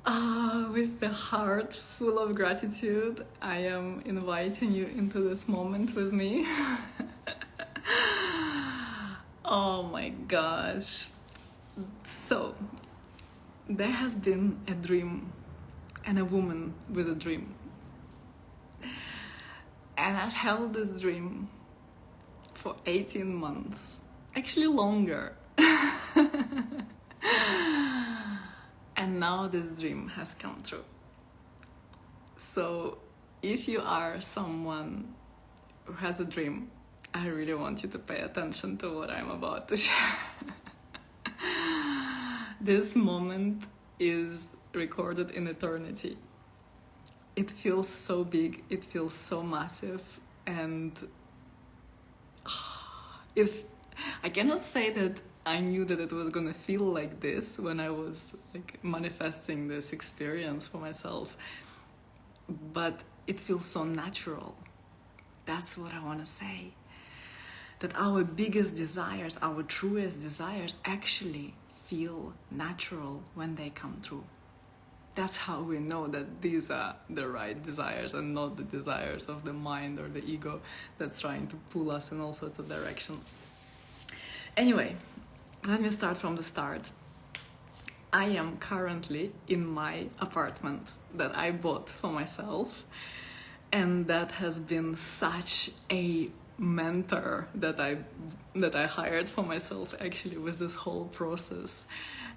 With the heart full of gratitude, I am inviting you into this moment with me. Oh my gosh. So, there has been a dream and a woman with a dream. And I've held this dream for 18 months, actually longer. And now this dream has come true. So if you are someone who has a dream, I really want you to pay attention to what I'm about to share. This moment is recorded in eternity. It feels so big, it feels so massive, and if I cannot say that I knew that it was gonna feel like this when I was like manifesting this experience for myself, but it feels so natural. That's what I want to say. That our biggest desires, our truest desires, actually feel natural when they come true. That's how we know that these are the right desires and not the desires of the mind or the ego that's trying to pull us in all sorts of directions. Anyway, let me start from the start. I am currently in my apartment that I bought for myself, and that has been such a mentor that I hired for myself actually with this whole process.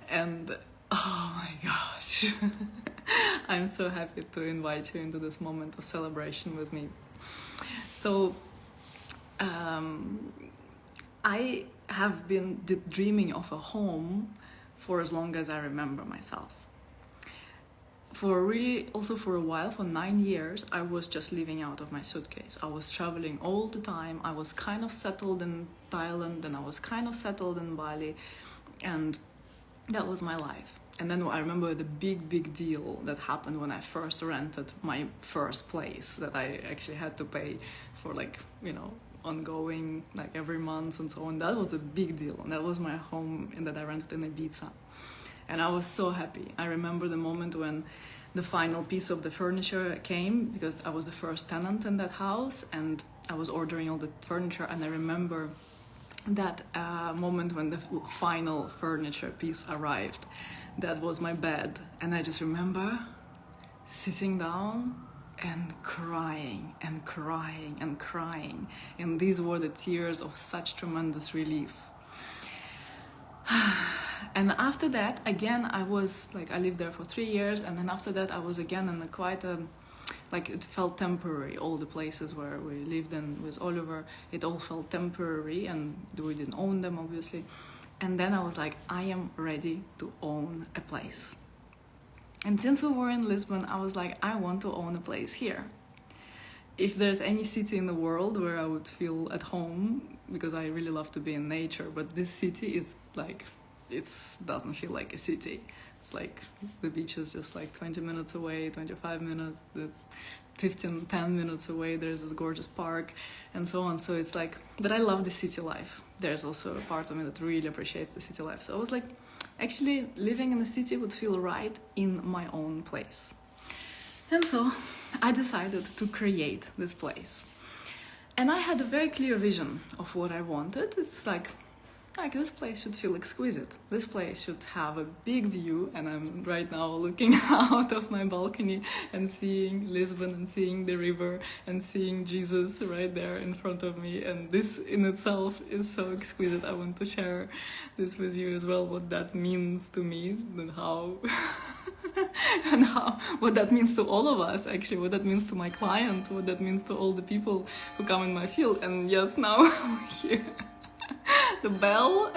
And oh my gosh, I'm so happy to invite you into this moment of celebration with me. So I have been dreaming of a home for as long as I remember myself. For a while, for 9 years, I was just living out of my suitcase. I was traveling all the time. I was kind of settled in Thailand, and I was kind of settled in Bali, and that was my life. And then I remember the big deal that happened when I first rented my first place that I actually had to pay for, ongoing, every month and so on. That was a big deal, and that was my home that I rented in Ibiza. And I was so happy. I remember the moment when the final piece of the furniture came, because I was the first tenant in that house, and I was ordering all the furniture, and I remember that moment when the final furniture piece arrived. That was my bed, and I just remember sitting down and crying and crying and crying, and these were the tears of such tremendous relief. And after that, again, I lived there for 3 years, and then after that I was again in it felt temporary. All the places where we lived in with Oliver, it all felt temporary, and we didn't own them, obviously. And then I was like, I am ready to own a place. And since we were in Lisbon, I was like, I want to own a place here. If there's any city in the world where I would feel at home, because I really love to be in nature, but this city is it doesn't feel like a city. It's like the beach is just 20 minutes away, 25 minutes, 10 minutes away, there's this gorgeous park and so on. So it's but I love the city life. There's also a part of me that really appreciates the city life. So I was actually living in the city would feel right in my own place. And so I decided to create this place. And I had a very clear vision of what I wanted. It's this place should feel exquisite. This place should have a big view, and I'm right now looking out of my balcony and seeing Lisbon and seeing the river and seeing Jesus right there in front of me. And this in itself is so exquisite. I want to share this with you as well, what that means to me and what that means to all of us, actually, what that means to my clients, what that means to all the people who come in my field. And yes, now we're here. The bell.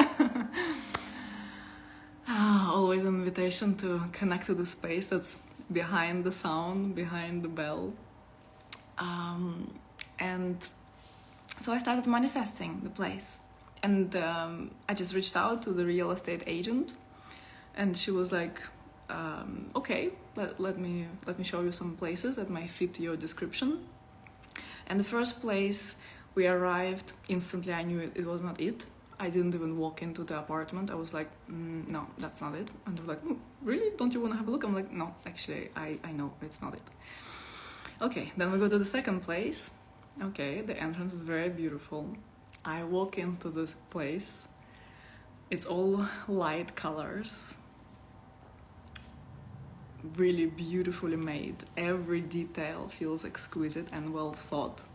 Always an invitation to connect to the space that's behind the sound, behind the bell. And so I started manifesting the place. And I just reached out to the real estate agent, and she was like, okay, let me show you some places that might fit your description. And the first place we arrived, instantly I knew it was not it. I didn't even walk into the apartment. I was like, no, that's not it. And they were like, really? Don't you want to have a look? I'm like, no, actually, I know it's not it. Okay, then we go to the second place. Okay, the entrance is very beautiful. I walk into this place. It's all light colors. Really beautifully made. Every detail feels exquisite and well thought.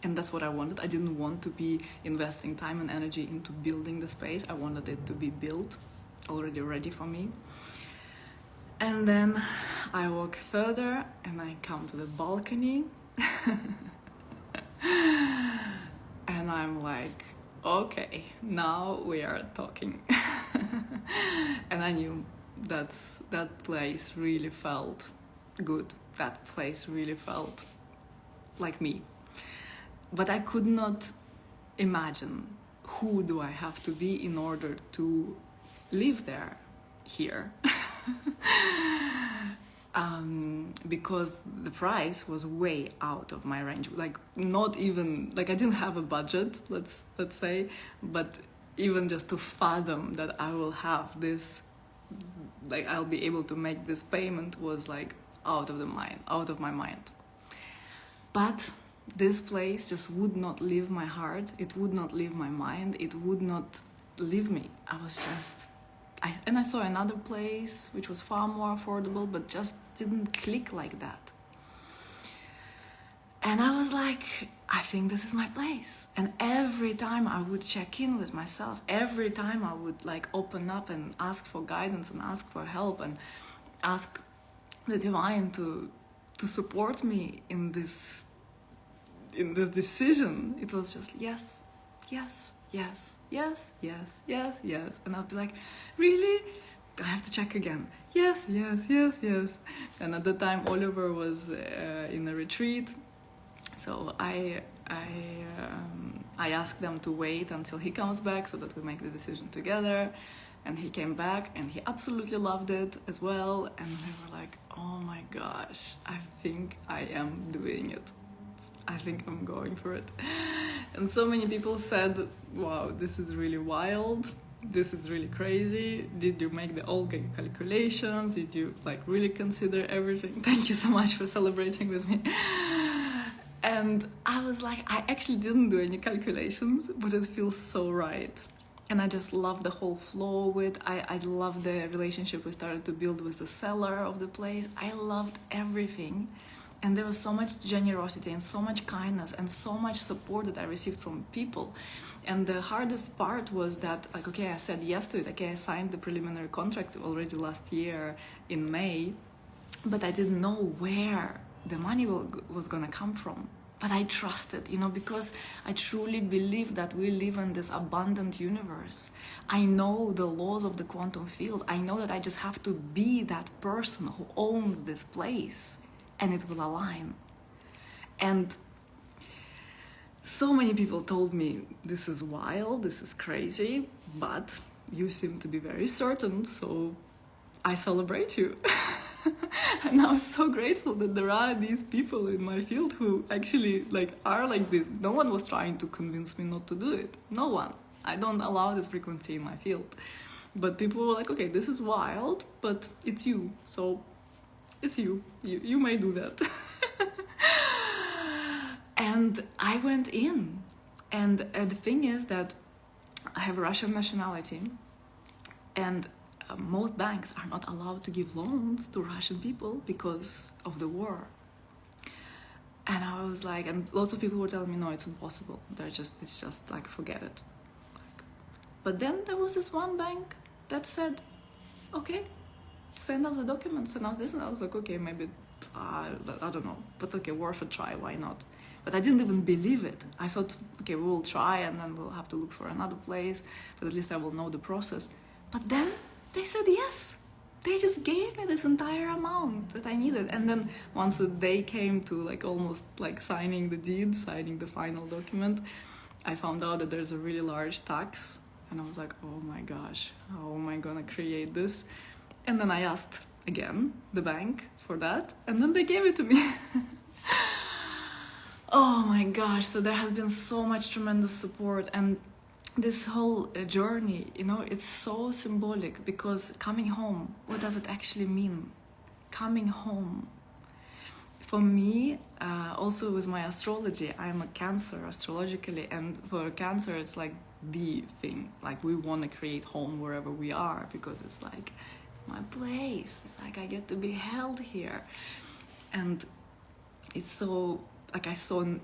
And that's what I wanted. I didn't want to be investing time and energy into building the space. I wanted it to be built, already ready for me. And then I walk further and I come to the balcony. And I'm like, okay, now we are talking. And I knew that place really felt good. That place really felt like me. But I could not imagine who do I have to be in order to live here. Because the price was way out of my range. Like, not even, like, I didn't have a budget, let's say, but even just to fathom that I will have this, like, I'll be able to make this payment was like out of my mind. But this place just would not leave my heart. It would not leave my mind. It would not leave me. I saw another place which was far more affordable, but just didn't click like that. And I was like, I think this is my place. And every time I would check in with myself, every time I would like open up and ask for guidance and ask for help and ask the divine to support me in this decision, it was just yes, yes, yes, yes, yes, yes, yes. And I'll be like, really? I have to check again. Yes, yes, yes, yes. And at the time, Oliver was in a retreat. So I asked them to wait until he comes back so that we make the decision together. And he came back and he absolutely loved it as well. And they were like, oh my gosh, I think I am doing it. I think I'm going for it. And so many people said, wow, this is really wild. This is really crazy. Did you make all the calculations? Did you like really consider everything? Thank you so much for celebrating with me. And I was like, I actually didn't do any calculations, but it feels so right. And I just love the whole flow with, I love the relationship we started to build with the seller of the place. I loved everything. And there was so much generosity and so much kindness and so much support that I received from people. And the hardest part was that, like, okay, I said yes to it. Okay, I signed the preliminary contract already last year in May, but I didn't know where the money was going to come from. But I trusted, because I truly believe that we live in this abundant universe. I know the laws of the quantum field. I know that I just have to be that person who owns this place. And it will align. And so many people told me, this is wild, this is crazy, but you seem to be very certain, so I celebrate you. And I'm so grateful that there are these people in my field who actually are like this. No one was trying to convince me not to do it. No one. I don't allow this frequency in my field. But people were like, okay, this is wild, but it's you, so it's you. You may do that. And I went in. And the thing is that I have Russian nationality. And most banks are not allowed to give loans to Russian people because of the war. And I was like, and lots of people were telling me, no, it's impossible. It's just like, forget it. But then there was this one bank that said, okay, send us the documents, send us this. And I was like, okay, maybe, I don't know. But okay, worth a try, why not? But I didn't even believe it. I thought, okay, we will try and then we'll have to look for another place, but at least I will know the process. But then they said yes. They just gave me this entire amount that I needed. And then once the day came to almost signing the deed, signing the final document, I found out that there's a really large tax. And I was like, oh my gosh, how am I gonna create this? And then I asked again the bank for that, and then they gave it to me. Oh my gosh, so there has been so much tremendous support. And this whole journey, you know, it's so symbolic, because coming home, what does it actually mean? Coming home. For me, also with my astrology, I'm a Cancer astrologically, and for Cancer, it's like the thing. Like, we want to create home wherever we are, because it's like, it's my place. It's like I get to be held here. And it's so, like, I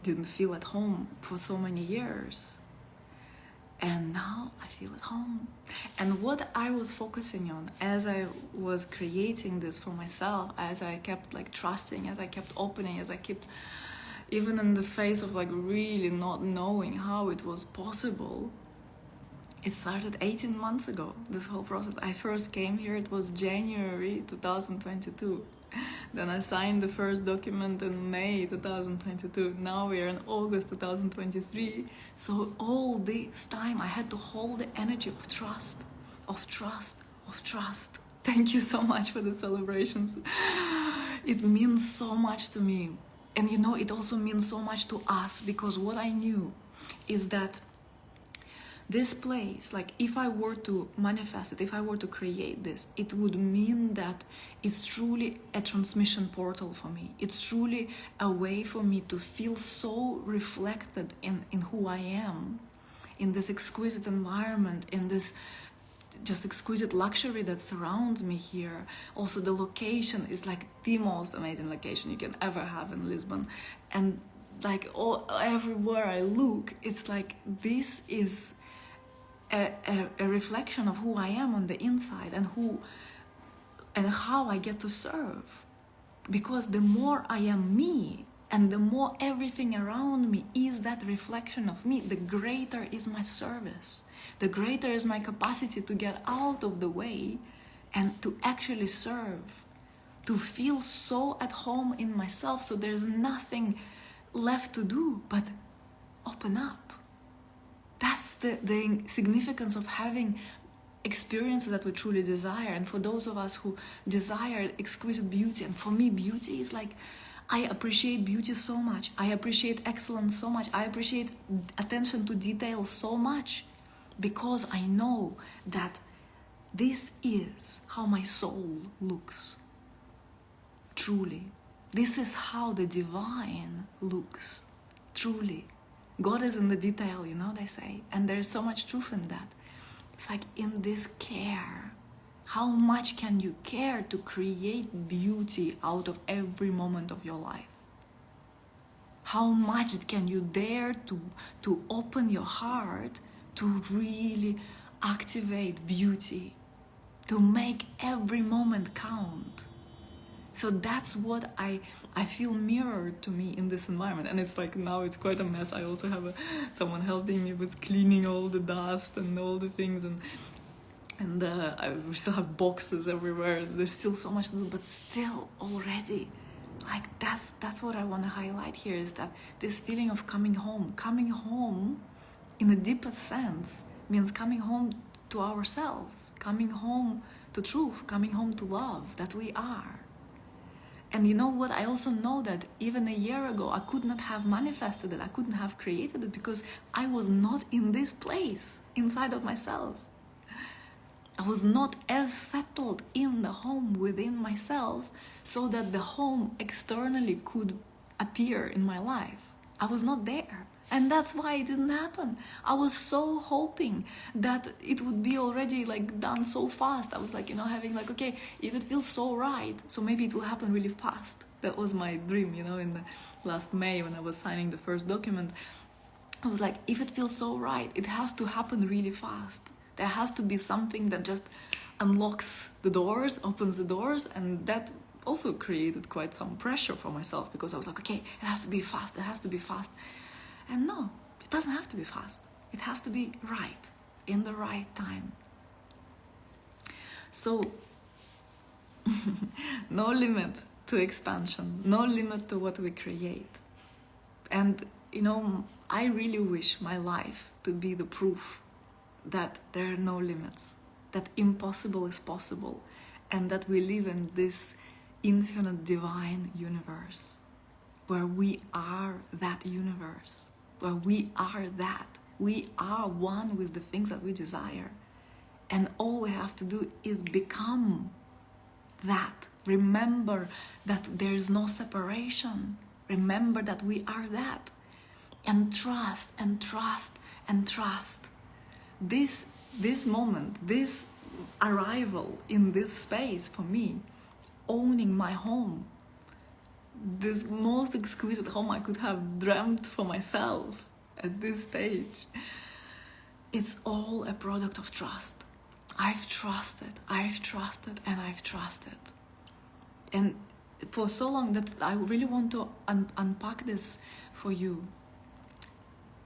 didn't feel at home for so many years. And now I feel at home. And what I was focusing on as I was creating this for myself, as I kept like trusting, as I kept opening, as I kept, even in the face of like really not knowing how it was possible, it started 18 months ago, this whole process. I first came here, it was January 2022. Then I signed the first document in May 2022. Now we are in August 2023. So all this time I had to hold the energy of trust, of trust, of trust. Thank you so much for the celebrations. It means so much to me. And you know, it also means so much to us, because what I knew is that this place, like if I were to manifest it, if I were to create this, it would mean that it's truly a transmission portal for me. It's truly a way for me to feel so reflected in who I am, in this exquisite environment, in this just exquisite luxury that surrounds me here. Also, the location is like the most amazing location you can ever have in Lisbon. And like everywhere I look, it's like this is a reflection of who I am on the inside, and how I get to serve. Because the more I am me, and the more everything around me is that reflection of me, the greater is my service. The greater is my capacity to get out of the way and to actually serve, to feel so at home in myself, so there's nothing left to do but open up. That's the significance of having experiences that we truly desire. And for those of us who desire exquisite beauty, and for me beauty is like, I appreciate beauty so much, I appreciate excellence so much, I appreciate attention to detail so much, because I know that this is how my soul looks. Truly, this is how the divine looks. Truly, God is in the detail, you know, they say. And there's so much truth in that. It's like in this care. How much can you care to create beauty out of every moment of your life? How much can you dare to open your heart to really activate beauty, to make every moment count? So that's what I feel mirrored to me in this environment. And it's like, now it's quite a mess. I also have someone helping me with cleaning all the dust and all the things, and we still have boxes everywhere. There's still so much to do, but still already, like that's what I want to highlight here, is that this feeling of coming home in the deepest sense means coming home to ourselves, coming home to truth, coming home to love that we are. And you know what? I also know that even a year ago, I could not have manifested it. I couldn't have created it, because I was not in this place inside of myself. I was not as settled in the home within myself, so that the home externally could appear in my life. I was not there. And that's why it didn't happen. I was so hoping that it would be already like done so fast. I was like, you know, having like, okay, if it feels so right, so maybe it will happen really fast. That was my dream, you know, in the last May when I was signing the first document. I was like, if it feels so right, it has to happen really fast. There has to be something that just unlocks the doors, opens the doors, and that also created quite some pressure for myself, because I was like, okay, it has to be fast, it has to be fast. And no, it doesn't have to be fast. It has to be right, in the right time. So, no limit to expansion, no limit to what we create. And, you know, I really wish my life to be the proof that there are no limits, that impossible is possible, and that we live in this infinite divine universe, where we are that universe, where we are that We are one with the things that we desire. And all we have to do is become that. Remember that there is no separation. Remember that we are that. And trust and trust and trust. This moment, this arrival in this space for me, owning my home, this most exquisite home I could have dreamt for myself at this stage, it's all a product of trust. I've trusted, and I've trusted. And for so long that I really want to unpack this for you.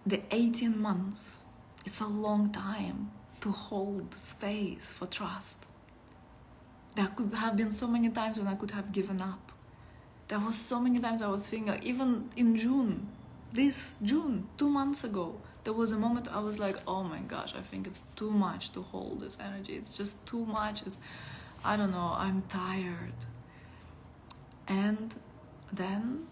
The 18 months, it's a long time to hold space for trust. There could have been so many times when I could have given up. There was so many times I was feeling like, even in June, 2 months ago, there was a moment I was like, oh my gosh, I think it's too much to hold this energy. It's just too much. I don't know, I'm tired. And then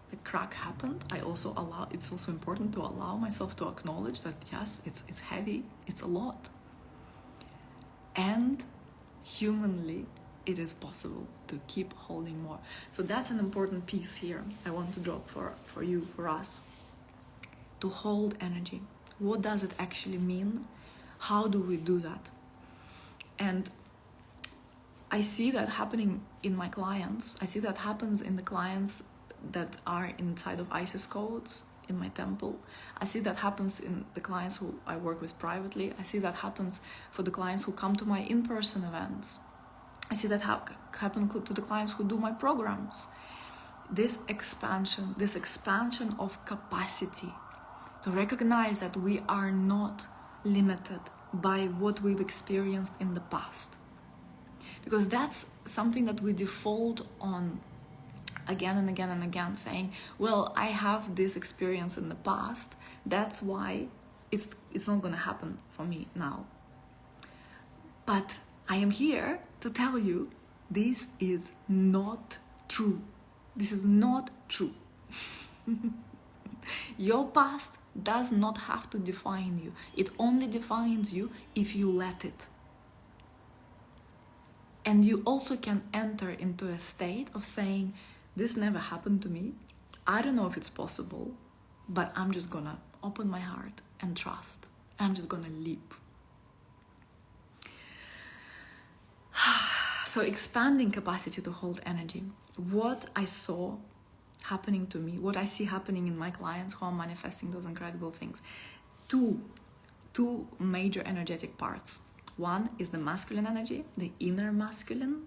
the crack happened. It's also important to allow myself to acknowledge that yes, it's heavy, it's a lot. And humanly, it is possible to keep holding more. So that's an important piece here I want to drop for you, for us. To hold energy. What does it actually mean? How do we do that? And I see that happening in my clients. I see that happens in the clients that are inside of Isis codes in my temple. I see that happens in the clients who I work with privately. I see that happens for the clients who come to my in-person events. I see that happen to the clients who do my programs. This expansion of capacity to recognize that we are not limited by what we've experienced in the past. Because that's something that we default on again and again and again, saying, well, I have this experience in the past, that's why it's not going to happen for me now. But I am here to tell you this is not true. This is not true. Your past does not have to define you. It only defines you if you let it. And you also can enter into a state of saying, this never happened to me. I don't know if it's possible, but I'm just gonna open my heart and trust. I'm just gonna leap. So expanding capacity to hold energy. What I saw happening to me, what I see happening in my clients who are manifesting those incredible things. Two major energetic parts. One is the masculine energy, the inner masculine,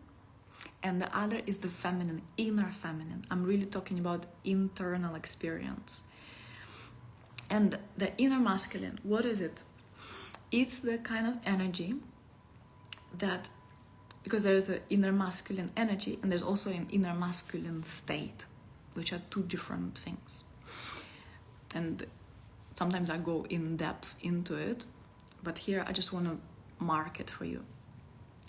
and the other is the feminine, inner feminine. I'm really talking about internal experience. And the inner masculine, what is it? It's the kind of energy that, because there is an inner masculine energy and there's also an inner masculine state, which are two different things. And sometimes I go in depth into it, but here I just want to mark it for you.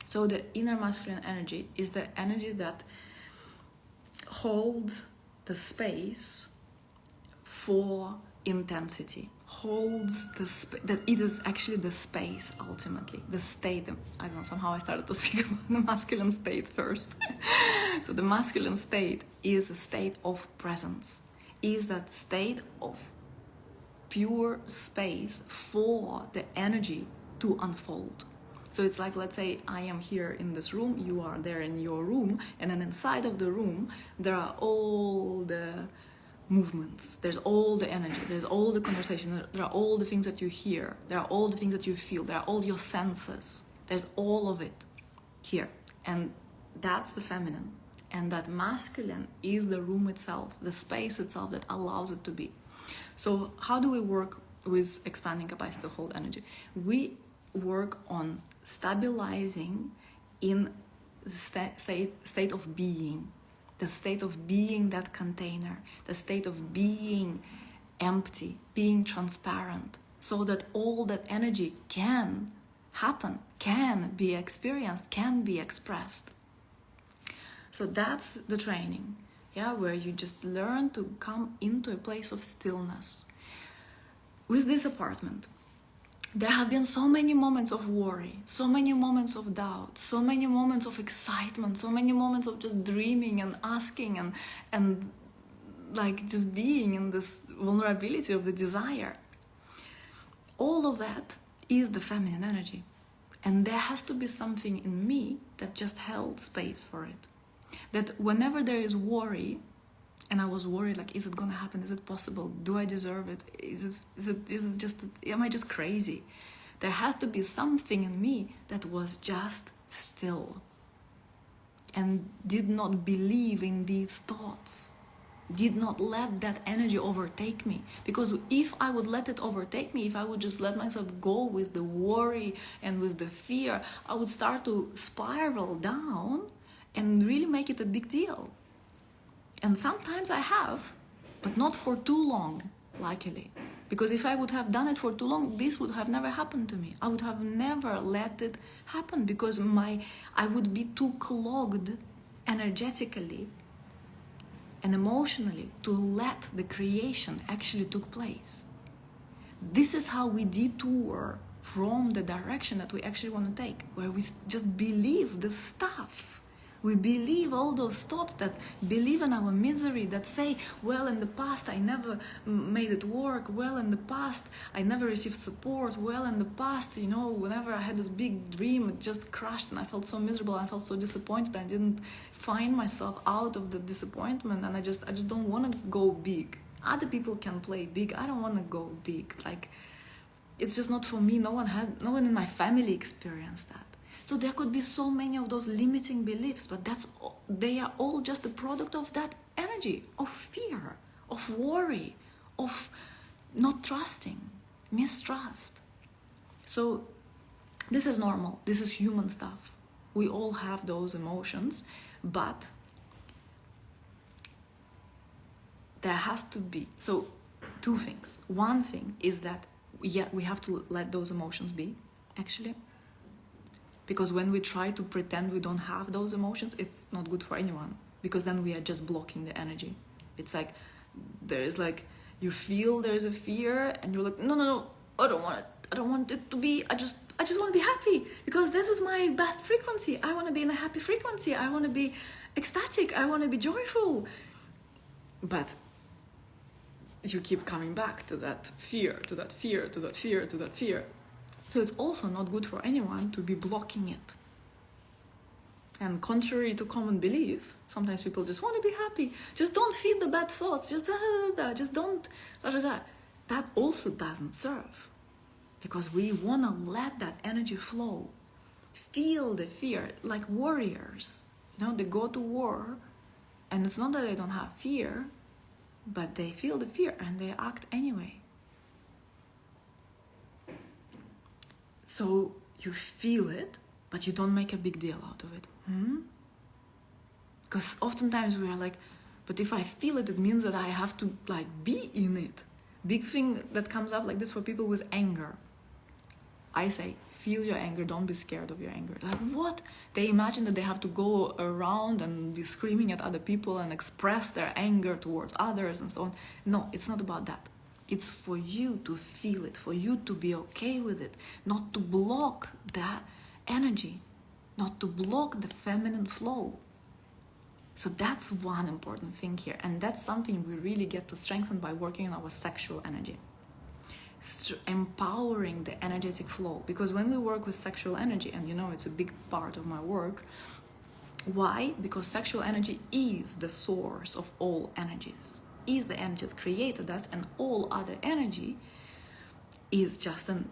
So the inner masculine energy is the energy that holds the space for intensity, holds that it is actually the space ultimately, the state. I don't know, somehow I started to speak about the masculine state first. So the masculine state is a state of presence, is that state of pure space for the energy to unfold. So it's like, let's say I am here in this room, you are there in your room, and then inside of the room, there are all the movements, there's all the energy, there's all the conversation, there are all the things that you hear, there are all the things that you feel, there are all your senses, there's all of it here. And that's the feminine. And that masculine is the room itself, the space itself that allows it to be. So how do we work with expanding capacity to hold energy? We work on stabilizing in the state of being, the state of being that container, the state of being empty, being transparent, so that all that energy can happen, can be experienced, can be expressed. So that's the training, where you just learn to come into a place of stillness. with this apartment, there have been so many moments of worry, so many moments of doubt, so many moments of excitement, so many moments of just dreaming and asking and like just being in this vulnerability of the desire. All of that is the feminine energy. And there has to be something in me that just held space for it. That whenever there is worry, and I was worried, like, is it gonna happen? Is it possible? Do I deserve it? Is it just, am I just crazy? There had to be something in me that was just still and did not believe in these thoughts, did not let that energy overtake me. Because if I would let it overtake me, if I would just let myself go with the worry and with the fear, I would start to spiral down and really make it a big deal. And sometimes I have, but not for too long, luckily. Because if I would have done it for too long, this would have never happened to me. I would have never let it happen because I would be too clogged energetically and emotionally to let the creation actually took place. This is how we detour from the direction that we actually want to take, where we just believe the stuff. We believe all those thoughts that believe in our misery, that say, well, in the past I never made it work, well, in the past I never received support, well, in the past, whenever I had this big dream, it just crashed and I felt so miserable, I felt so disappointed, I didn't find myself out of the disappointment, and I just don't want to go big. Other people can play big, I don't want to go big. Like, it's just not for me. No one in my family experienced that. So there could be so many of those limiting beliefs, but they are all just the product of that energy, of fear, of worry, of not trusting, mistrust. So this is normal. This is human stuff. We all have those emotions, but there has to be, so two things. One thing is that, we have to let those emotions be, actually. Because when we try to pretend we don't have those emotions, it's not good for anyone. Because then we are just blocking the energy. It's like, you feel there's a fear and you're like, no, I don't want it. I don't want it to be, I just want to be happy. Because this is my best frequency. I want to be in a happy frequency. I want to be ecstatic. I want to be joyful. But you keep coming back to that fear, to that fear, to that fear, to that fear. So it's also not good for anyone to be blocking it. And contrary to common belief, sometimes people just want to be happy. Just don't feed the bad thoughts. Just just don't That also doesn't serve. Because we want to let that energy flow. Feel the fear, like warriors. They go to war, and it's not that they don't have fear, but they feel the fear and they act anyway. So you feel it, but you don't make a big deal out of it. Because oftentimes we are like, but if I feel it, it means that I have to be in it. Big thing that comes up like this for people with anger. I say, feel your anger, don't be scared of your anger. Like, what? They imagine that they have to go around and be screaming at other people and express their anger towards others and so on. No, it's not about that. It's for you to feel it, for you to be okay with it, not to block that energy, not to block the feminine flow. So that's one important thing here, and that's something we really get to strengthen by working on our sexual energy. Empowering the energetic flow, because when we work with sexual energy, and it's a big part of my work. Why? Because sexual energy is the source of all energies. Is the energy that created us, and all other energy is just a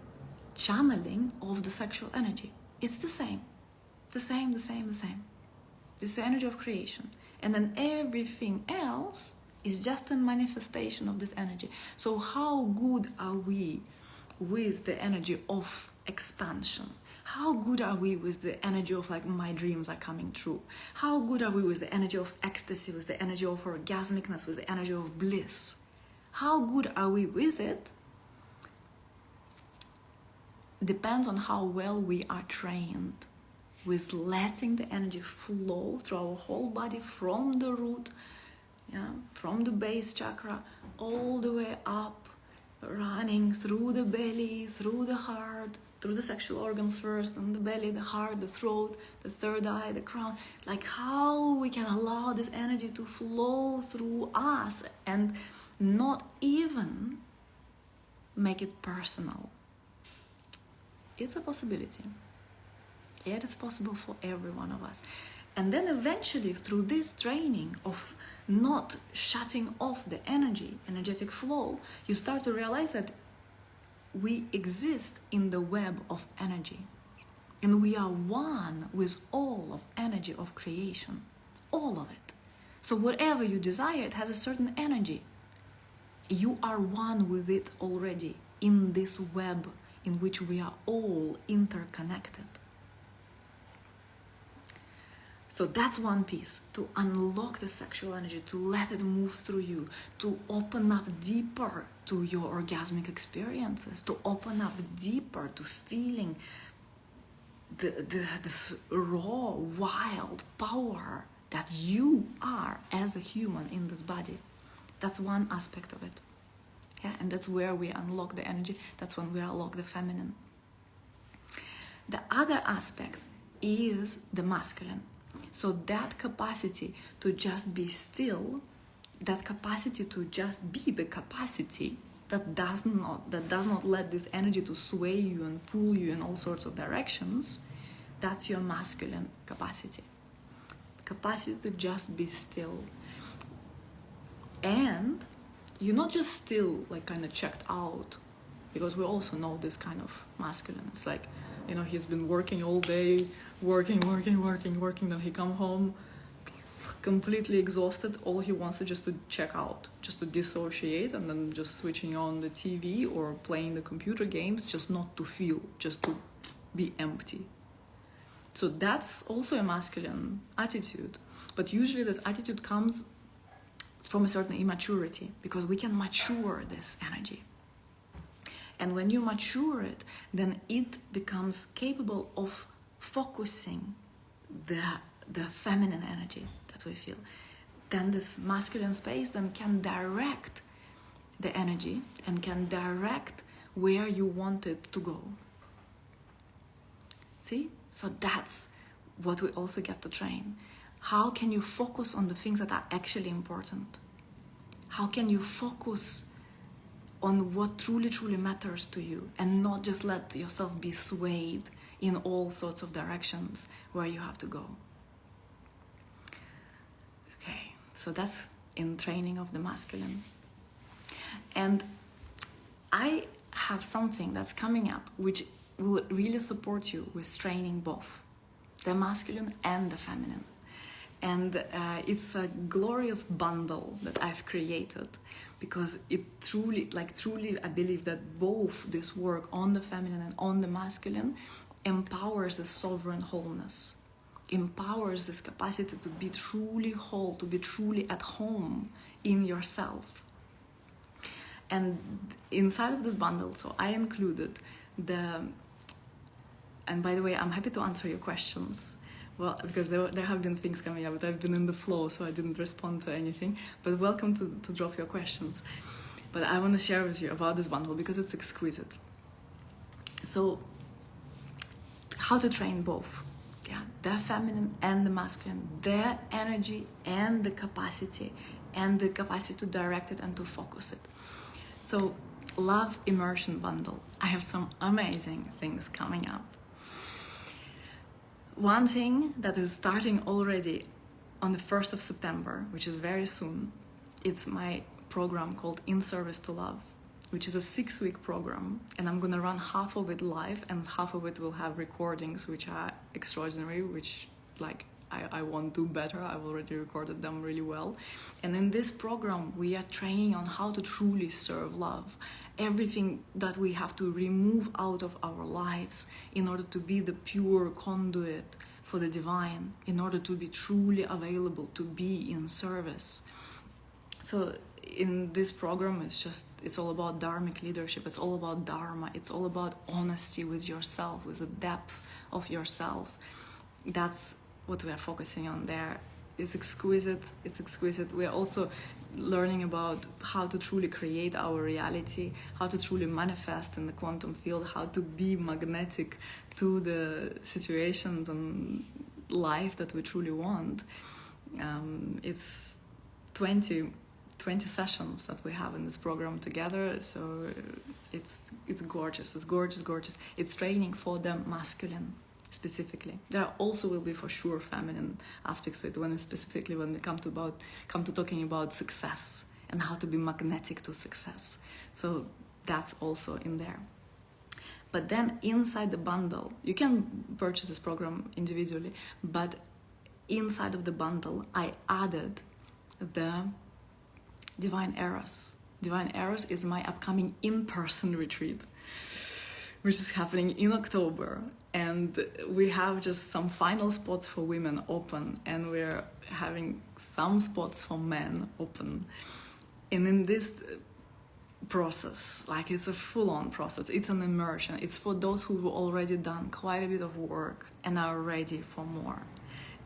channeling of the sexual energy. It's the same. It's the energy of creation. And then everything else is just a manifestation of this energy. So how good are we with the energy of expansion? How good are we with the energy of my dreams are coming true? How good are we with the energy of ecstasy, with the energy of orgasmicness, with the energy of bliss? How good are we with it? Depends on how well we are trained with letting the energy flow through our whole body from the root, from the base chakra, all the way up running through the belly, through the heart, through the sexual organs first, and the belly, the heart, the throat, the third eye, the crown. Like how we can allow this energy to flow through us and not even make it personal. It's a possibility. It is possible for every one of us. And then eventually, through this training of not shutting off the energetic flow, you start to realize that we exist in the web of energy. And we are one with all of energy of creation. All of it. So whatever you desire, it has a certain energy. You are one with it already in this web in which we are all interconnected. So that's one piece, to unlock the sexual energy, to let it move through you, to open up deeper to your orgasmic experiences, to open up deeper to feeling this raw, wild power that you are as a human in this body. That's one aspect of it. Yeah, and that's where we unlock the energy. That's when we unlock the feminine. The other aspect is the masculine. So that capacity to just be still, that capacity to just be the capacity that does not let this energy to sway you and pull you in all sorts of directions, that's your masculine capacity. The capacity to just be still. And you're not just still, like kind of checked out, because we also know this kind of masculine. It's like, you know, he's been working all day, working, then he come home completely exhausted. All he wants is just to check out, just to dissociate, and then just switching on the TV or playing the computer games, just not to feel, just to be empty. So that's also a masculine attitude. But usually this attitude comes from a certain immaturity, because we can mature this energy. And when you mature it, then it becomes capable of focusing the feminine energy that we feel. Then this masculine space then can direct the energy and can direct where you want it to go. See? So that's what we also get to train. How can you focus on the things that are actually important? How can you focus on what truly, truly matters to you and not just let yourself be swayed in all sorts of directions where you have to go? Okay, so that's in training of the masculine. And I have something that's coming up which will really support you with training both the masculine and the feminine. And it's a glorious bundle that I've created, because it truly, I believe that both this work on the feminine and on the masculine empowers the sovereign wholeness, empowers this capacity to be truly whole, to be truly at home in yourself. And inside of this bundle, so I included and by the way, I'm happy to answer your questions. Well, because there have been things coming up, but I've been in the flow, so I didn't respond to anything. But welcome to drop your questions. But I want to share with you about this bundle because it's exquisite. So, how to train both? Yeah, the feminine and the masculine, their energy and the capacity to direct it and to focus it. So, love immersion bundle. I have some amazing things coming up. One thing that is starting already on the 1st of September, which is very soon, it's my program called In Service to Love, which is a 6-week program, and I'm going to run half of it live and half of it will have recordings which are extraordinary, which I won't do better. I've already recorded them really well. And in this program, we are training on how to truly serve love. Everything that we have to remove out of our lives in order to be the pure conduit for the divine, in order to be truly available, to be in service. So in this program, it's all about dharmic leadership. It's all about Dharma. It's all about honesty with yourself, with the depth of yourself. That's what we are focusing on there. is exquisite. It's exquisite. We are also learning about how to truly create our reality, how to truly manifest in the quantum field, how to be magnetic to the situations and life that we truly want. It's 20 sessions that we have in this program together, so it's gorgeous. It's gorgeous. It's training for the masculine specifically. There also will be for sure feminine aspects to it when we come to talking about success and how to be magnetic to success. So that's also in there. But then inside the bundle, you can purchase this program individually, but inside of the bundle I added the Divine Eros. Divine Eros is my upcoming in-person retreat, which is happening in October, and we have just some final spots for women open, and we're having some spots for men open. And in this process, like, it's a full-on process, it's an immersion. It's for those who've already done quite a bit of work and are ready for more.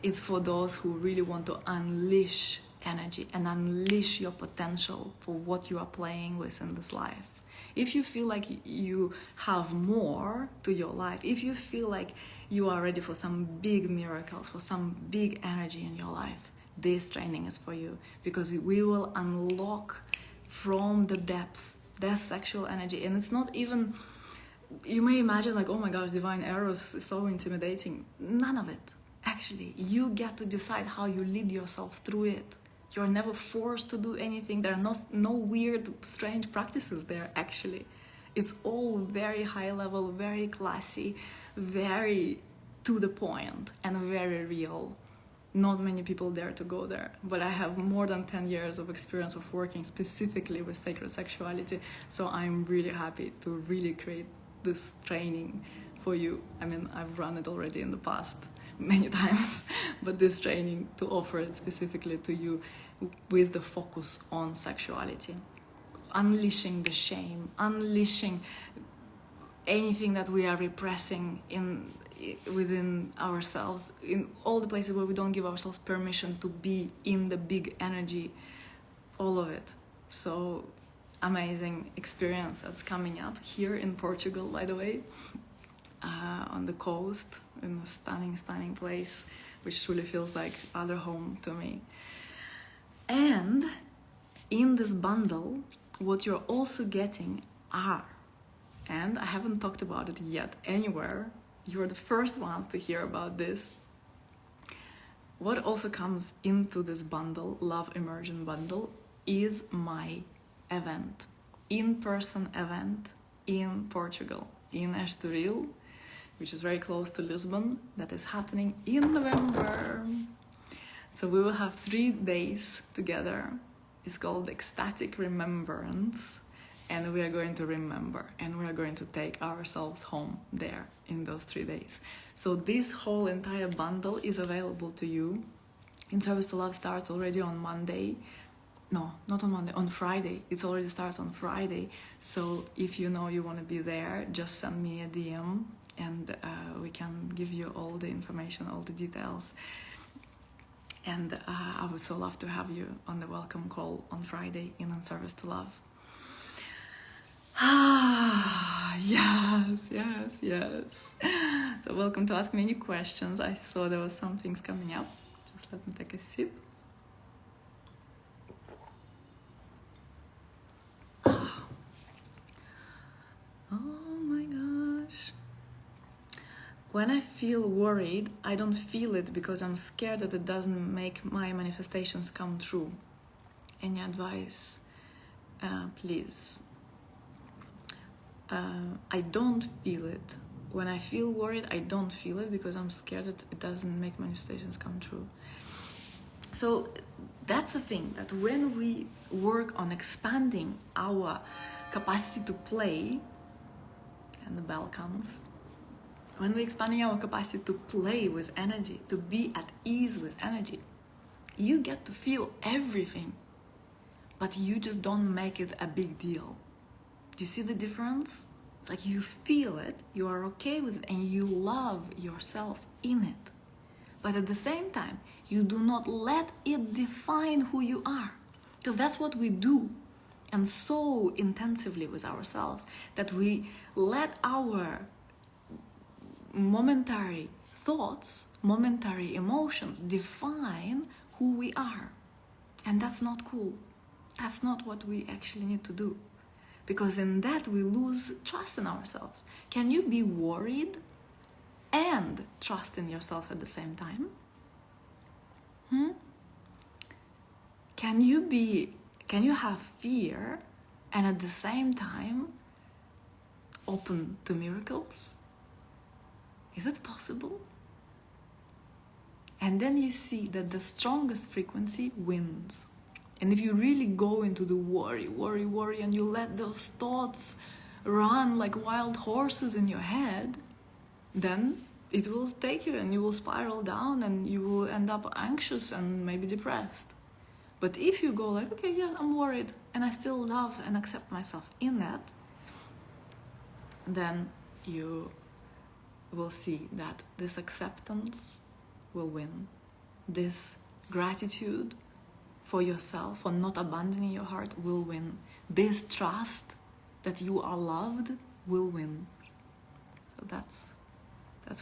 It's for those who really want to unleash energy and unleash your potential for what you are playing with in this life. If you feel like you have more to your life, if you feel like you are ready for some big miracles, for some big energy in your life, this training is for you, because we will unlock from the depth that sexual energy. And it's not even, you may imagine like, oh my gosh, Divine Eros is so intimidating. None of it. Actually, you get to decide how you lead yourself through it. You're never forced to do anything. There are no weird, strange practices there, actually. It's all very high level, very classy, very to the point, and very real. Not many people dare to go there, but I have more than 10 years of experience of working specifically with sacred sexuality, so I'm really happy to really create this training for you. I mean, I've run it already in the past many times, but this training to offer it specifically to you with the focus on sexuality, unleashing the shame, unleashing anything that we are repressing within ourselves, in all the places where we don't give ourselves permission to be in the big energy, all of it. So amazing experience that's coming up here in Portugal, by the way, on the coast, in a stunning place, which truly feels like other home to me. And in this bundle, what you're also getting are, and I haven't talked about it yet anywhere, you're the first ones to hear about this. What also comes into this bundle, Love Immersion bundle, is my event, in-person event in Portugal, in Estoril, which is very close to Lisbon, that is happening in November. So we will have 3 days together. It's called Ecstatic Remembrance, and we are going to remember, and we are going to take ourselves home there in those 3 days. So this whole entire bundle is available to you. In Service to Love starts already on Monday. No, not on Monday, on Friday. It already starts on Friday. So if you know you want to be there, just send me a DM, and we can give you all the information, all the details. And I would so love to have you on the welcome call on Friday in On Service to Love. Yes. So welcome to ask me any questions. I saw there were some things coming up. Just let me take a sip. Oh my gosh. When I feel worried, I don't feel it because I'm scared that it doesn't make my manifestations come true. Any advice? Please. I don't feel it. When I feel worried, I don't feel it because I'm scared that it doesn't make manifestations come true. So that's the thing, that when we work on expanding our capacity to play, and the bell comes, when we're expanding our capacity to play with energy, to be at ease with energy, you get to feel everything, but you just don't make it a big deal. Do you see the difference? It's like you feel it, you are okay with it, and you love yourself in it. But at the same time, you do not let it define who you are. Because that's what we do, and so intensively with ourselves, that we let our momentary thoughts, momentary emotions define who we are. And that's not cool. That's not what we actually need to do. Because in that we lose trust in ourselves. Can you be worried and trust in yourself at the same time? Can you have fear and at the same time open to miracles? Is it possible? And then you see that the strongest frequency wins. And if you really go into the worry, and you let those thoughts run like wild horses in your head, then it will take you and you will spiral down and you will end up anxious and maybe depressed. But if you go like, okay, yeah, I'm worried and I still love and accept myself in that, then you will see that this acceptance will win. This gratitude for yourself, for not abandoning your heart, will win. This trust that you are loved will win. So that's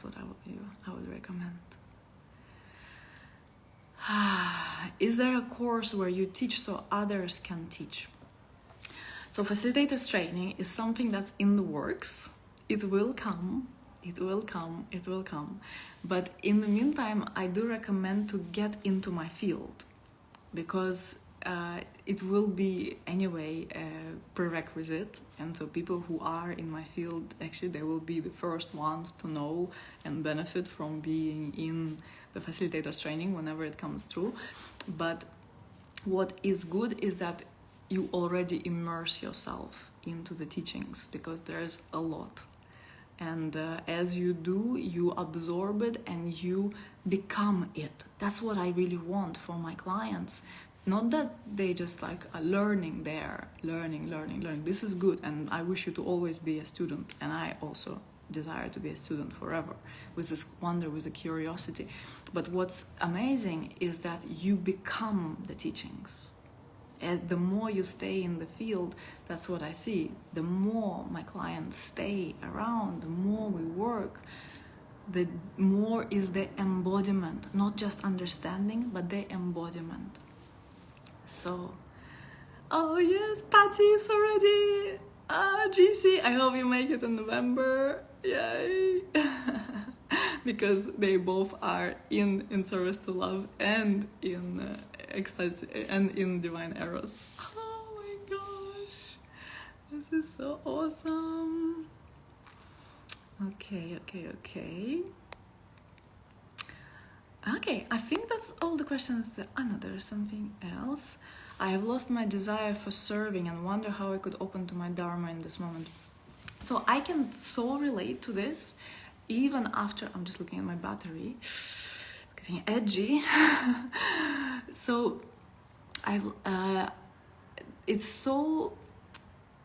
what I would recommend. Is there a course where you teach so others can teach? So facilitators training is something that's in the works. It will come. It will come. But in the meantime, I do recommend to get into my field, because it will be anyway a prerequisite, and so people who are in my field, actually they will be the first ones to know and benefit from being in the facilitators training whenever it comes through. But what is good is that you already immerse yourself into the teachings, because there's a lot. And as you do, you absorb it and you become it. That's what I really want for my clients. Not that they just like are learning there, learning. This is good, and I wish you to always be a student. And I also desire to be a student forever, with this wonder, with the curiosity. But what's amazing is that you become the teachings. As the more you stay in the field, that's what I see. The more my clients stay around, the more we work, the more is the embodiment, not just understanding, but the embodiment. So, oh yes, Patty is already. GC, I hope you make it in November. Yay! Because they both are in service to love and in ecstasy and in Divine Eros. Oh my gosh, this is so awesome. Okay, I think that's all the questions that... no, there's something else. I have lost my desire for serving and wonder how I could open to my Dharma in this moment. So I can so relate to this, even after... I'm just looking at my battery, getting edgy. So it's so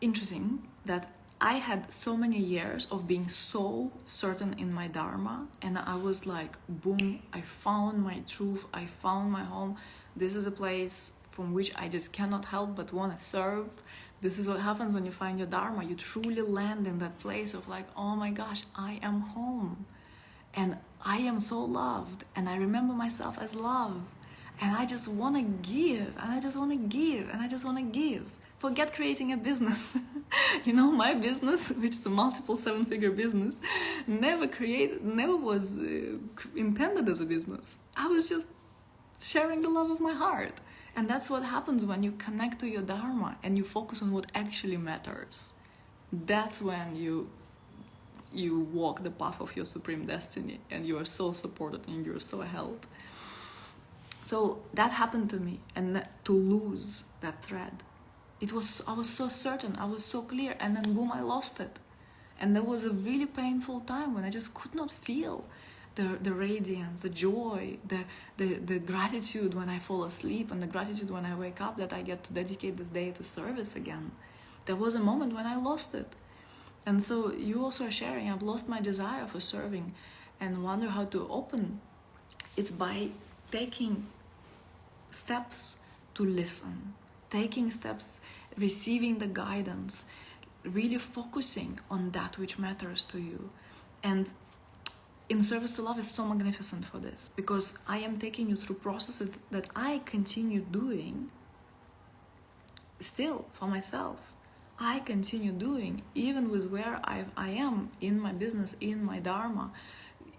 interesting that I had so many years of being so certain in my Dharma, and I was like, boom, I found my truth, I found my home. This is a place from which I just cannot help but want to serve. This is what happens when you find your Dharma. You truly land in that place of like, oh my gosh, I am home. And I am so loved. And I remember myself as love. And I just want to give. And I just want to give. And I just want to give. Forget creating a business. You know, my business, which is a multiple 7-figure business, never was intended as a business. I was just sharing the love of my heart. And that's what happens when you connect to your Dharma and you focus on what actually matters. That's when you walk the path of your supreme destiny, and you are so supported and you're so held. So that happened to me, and to lose that thread. I was so certain, I was so clear, and then boom, I lost it. And there was a really painful time when I just could not feel the radiance, the joy, the gratitude when I fall asleep, and the gratitude when I wake up that I get to dedicate this day to service again. There was a moment when I lost it. And so you also are sharing, I've lost my desire for serving and wonder how to open It's by taking steps to listen, taking steps, receiving the guidance, really focusing on that which matters to you. And In Service to Love is so magnificent for this, because I am taking you through processes that I continue doing still for myself. I continue doing even with where I am in my business, in my Dharma,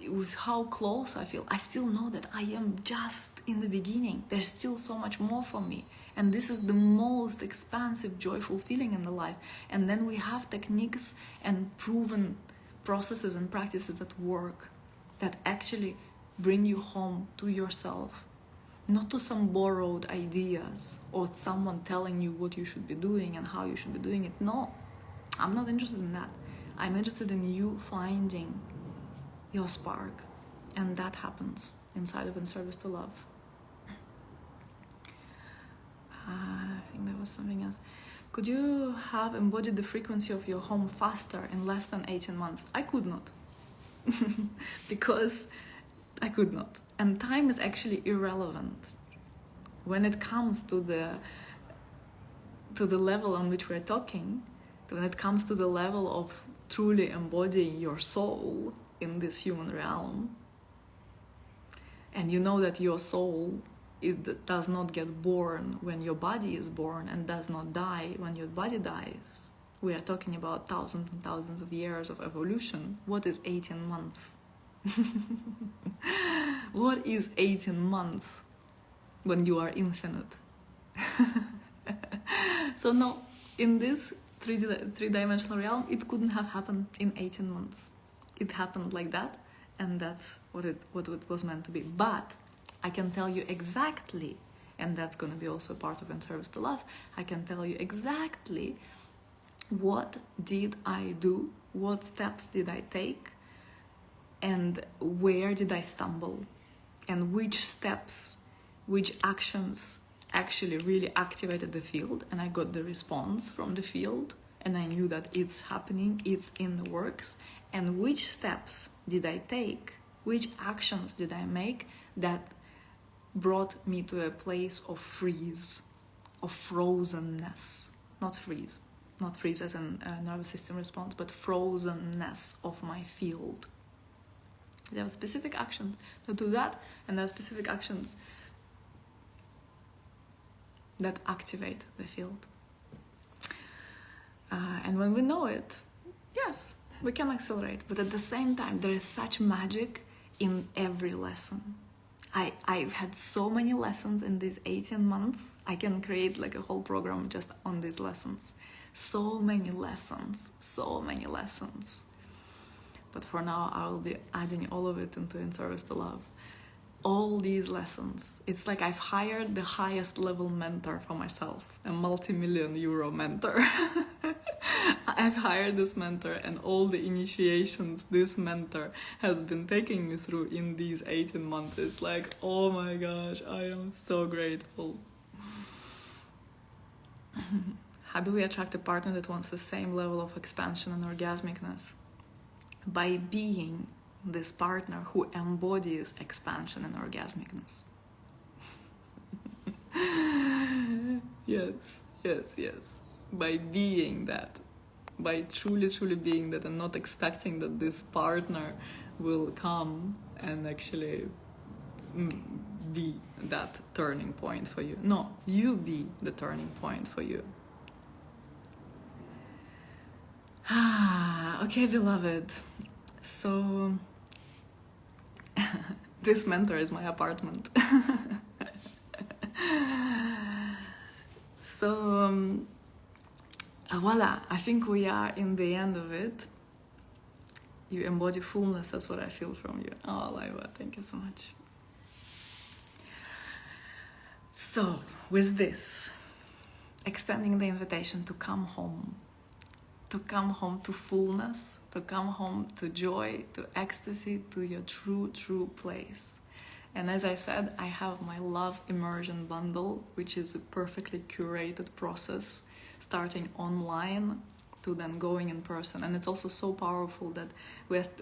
with how close I feel. I still know that I am just in the beginning. There's still so much more for me. And this is the most expansive, joyful feeling in the life. And then we have techniques and proven processes and practices that work, that actually bring you home to yourself, not to some borrowed ideas or someone telling you what you should be doing and how you should be doing it. No, I'm not interested in that. I'm interested in you finding your spark, and that happens inside of In Service to Love. I think there was something else. Could you have embodied the frequency of your home faster in less than 18 months? I could not. Because I could not. And time is actually irrelevant when it comes to the level on which we're talking, when it comes to the level of truly embodying your soul in this human realm. And you know that your soul, it does not get born when your body is born, and does not die when your body dies. We are talking about thousands and thousands of years of evolution. What is 18 months? What is 18 months when you are infinite? So no, in this three-dimensional realm, it couldn't have happened in 18 months. It happened like that, and that's what it was meant to be. But I can tell you exactly, and that's going to be also part of In Service to Love, I can tell you exactly what did I do, what steps did I take, and where did I stumble, and which steps, which actions actually really activated the field, and I got the response from the field, and I knew that it's happening, it's in the works, and which steps did I take, which actions did I make that brought me to a place of freeze, of frozenness, not freeze as a nervous system response, but frozenness of my field. There are specific actions to do that, and there are specific actions that activate the field. And when we know it, yes, we can accelerate. But at the same time, there is such magic in every lesson. I've had so many lessons in these 18 months. I can create like a whole program just on these lessons. So many lessons. But for now, I will be adding all of it into In Service to Love. All these lessons. It's like I've hired the highest level mentor for myself, a multi-million euro mentor. I've hired this mentor, and all the initiations this mentor has been taking me through in these 18 months. It's like, oh my gosh, I am so grateful. How do we attract a partner that wants the same level of expansion and orgasmicness? By being this partner who embodies expansion and orgasmicness. Yes. By being that. By truly being that, and not expecting that this partner will come and actually be that turning point for you. No, you be the turning point for you. Okay, beloved. So, this mentor is my apartment. So, voila, I think we are in the end of it. You embody fullness, that's what I feel from you. Oh, Laiva, thank you so much. So, with this, extending the invitation to come home to fullness, to come home to joy, to ecstasy, to your true place. And as I said, I have my Love Immersion bundle, which is a perfectly curated process starting online to then going in person. And it's also so powerful that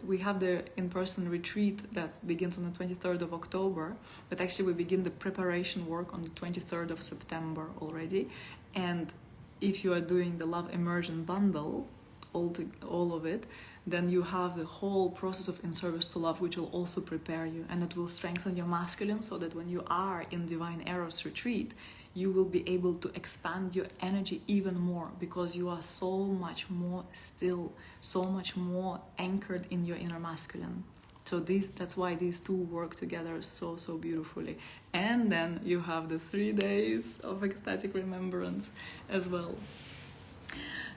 we have the in-person retreat that begins on the 23rd of October, but actually we begin the preparation work on the 23rd of September already. And if you are doing the Love Immersion bundle, all of it, then you have the whole process of In Service to Love, which will also prepare you, and it will strengthen your masculine, so that when you are in Divine Eros retreat, you will be able to expand your energy even more, because you are so much more still, so much more anchored in your inner masculine. So that's why these two work together so beautifully. And then you have the 3 days of ecstatic remembrance as well.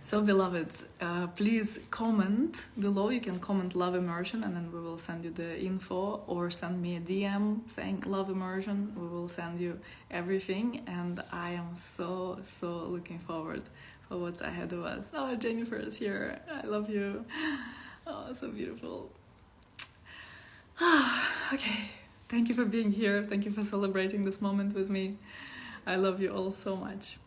So beloveds, please comment below. You can comment Love Immersion, and then we will send you the info, or send me a DM saying Love Immersion. We will send you everything, and I am so looking forward for what's ahead of us. Oh, Jennifer is here. I love you. Oh, so beautiful. Okay, thank you for being here. Thank you for celebrating this moment with me. I love you all so much.